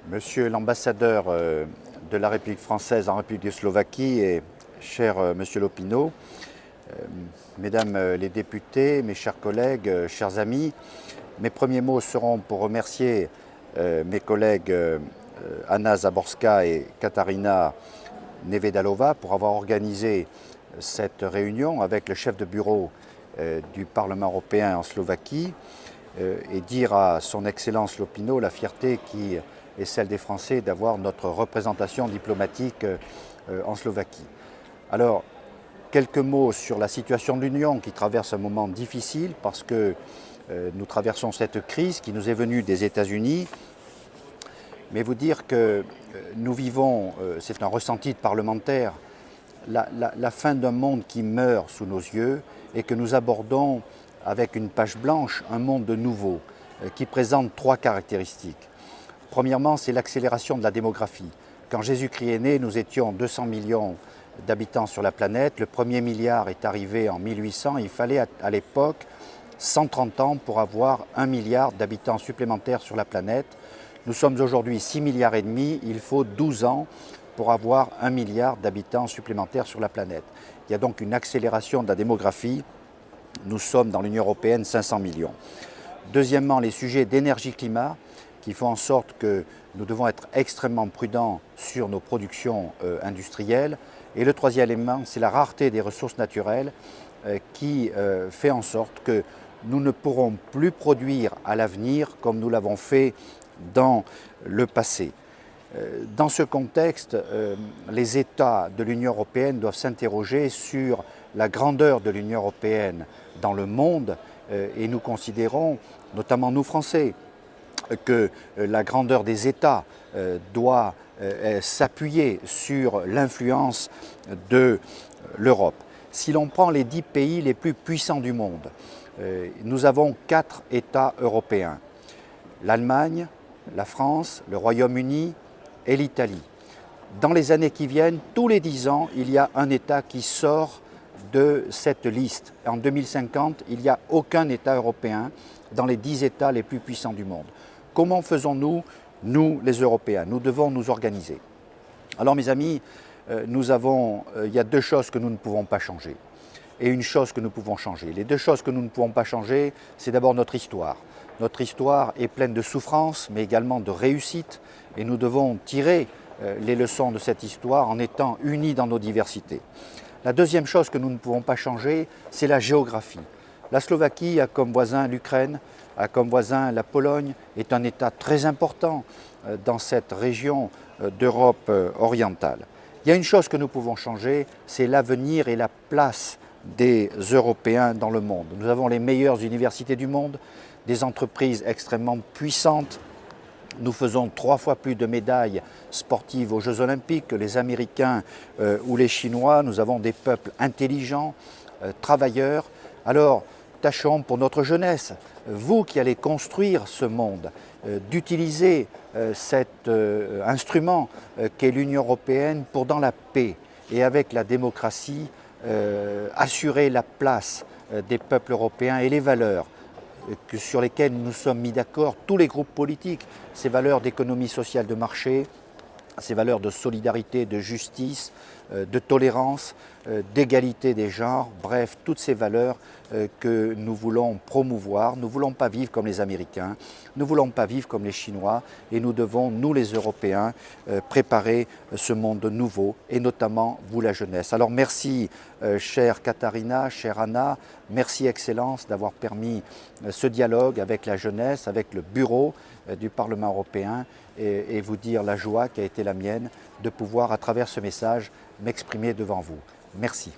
Monsieur l'ambassadeur de la République française en République de Slovaquie et cher Monsieur Lopino, Mesdames les députés, mes chers collègues, chers amis, mes premiers mots seront pour remercier mes collègues Anna Záborská et Katarina Nevedalova pour avoir organisé cette réunion avec le chef de bureau du Parlement européen en Slovaquie et dire à son Excellence Lopino la fierté qui est celle des Français d'avoir notre représentation diplomatique en Slovaquie. Alors, quelques mots sur la situation de l'Union qui traverse un moment difficile parce que nous traversons cette crise qui nous est venue des États-Unis. Mais vous dire que nous vivons, c'est un ressenti de parlementaire, la fin d'un monde qui meurt sous nos yeux et que nous abordons avec une page blanche un monde nouveau qui présente trois caractéristiques. Premièrement, c'est l'accélération de la démographie. Quand Jésus-Christ est né, nous étions 200 millions d'habitants sur la planète. Le premier milliard est arrivé en 1800. Il fallait à l'époque 130 ans pour avoir 1 milliard d'habitants supplémentaires sur la planète. Nous sommes aujourd'hui 6 milliards et demi. Il faut 12 ans pour avoir 1 milliard d'habitants supplémentaires sur la planète. Il y a donc une accélération de la démographie. Nous sommes dans l'Union européenne 500 millions. Deuxièmement, les sujets d'énergie-climat qui font en sorte que nous devons être extrêmement prudents sur nos productions industrielles. Et le troisième élément, c'est la rareté des ressources naturelles qui fait en sorte que nous ne pourrons plus produire à l'avenir comme nous l'avons fait dans le passé. Dans ce contexte, les États de l'Union européenne doivent s'interroger sur la grandeur de l'Union européenne dans le monde et nous considérons, notamment nous Français, que la grandeur des États doit s'appuyer sur l'influence de l'Europe. Si l'on prend les 10 pays les plus puissants du monde, nous avons 4 États européens, l'Allemagne, la France, le Royaume-Uni et l'Italie. Dans les années qui viennent, tous les 10 ans, il y a un État qui sort de cette liste. En 2050, il n'y a aucun État européen dans les 10 États les plus puissants du monde. Comment faisons-nous, nous les Européens? Nous devons nous organiser. Alors mes amis, il y a deux choses que nous ne pouvons pas changer et une chose que nous pouvons changer. Les deux choses que nous ne pouvons pas changer, c'est d'abord notre histoire. Notre histoire est pleine de souffrances, mais également de réussites et nous devons tirer les leçons de cette histoire en étant unis dans nos diversités. La deuxième chose que nous ne pouvons pas changer, c'est la géographie. La Slovaquie a comme voisin l'Ukraine, a comme voisin la Pologne, est un État très important dans cette région d'Europe orientale. Il y a une chose que nous pouvons changer, c'est l'avenir et la place des Européens dans le monde. Nous avons les meilleures universités du monde, des entreprises extrêmement puissantes. Nous faisons 3 fois plus de médailles sportives aux Jeux Olympiques que les Américains ou les Chinois. Nous avons des peuples intelligents, travailleurs. Alors, tâchons pour notre jeunesse, vous qui allez construire ce monde, d'utiliser cet instrument qu'est l'Union européenne pour, dans la paix et avec la démocratie, assurer la place des peuples européens et les valeurs sur lesquelles nous sommes mis d'accord, tous les groupes politiques, ces valeurs d'économie sociale de marché, ces valeurs de solidarité, de justice, de tolérance, d'égalité des genres, bref, toutes ces valeurs que nous voulons promouvoir. Nous ne voulons pas vivre comme les Américains, nous ne voulons pas vivre comme les Chinois et nous devons, nous les Européens, préparer ce monde nouveau et notamment vous la jeunesse. Alors merci chère Katarina, chère Anna, merci Excellence d'avoir permis ce dialogue avec la jeunesse, avec le bureau du Parlement européen et vous dire la joie qui a été la mienne de pouvoir à travers ce message m'exprimer devant vous. Merci.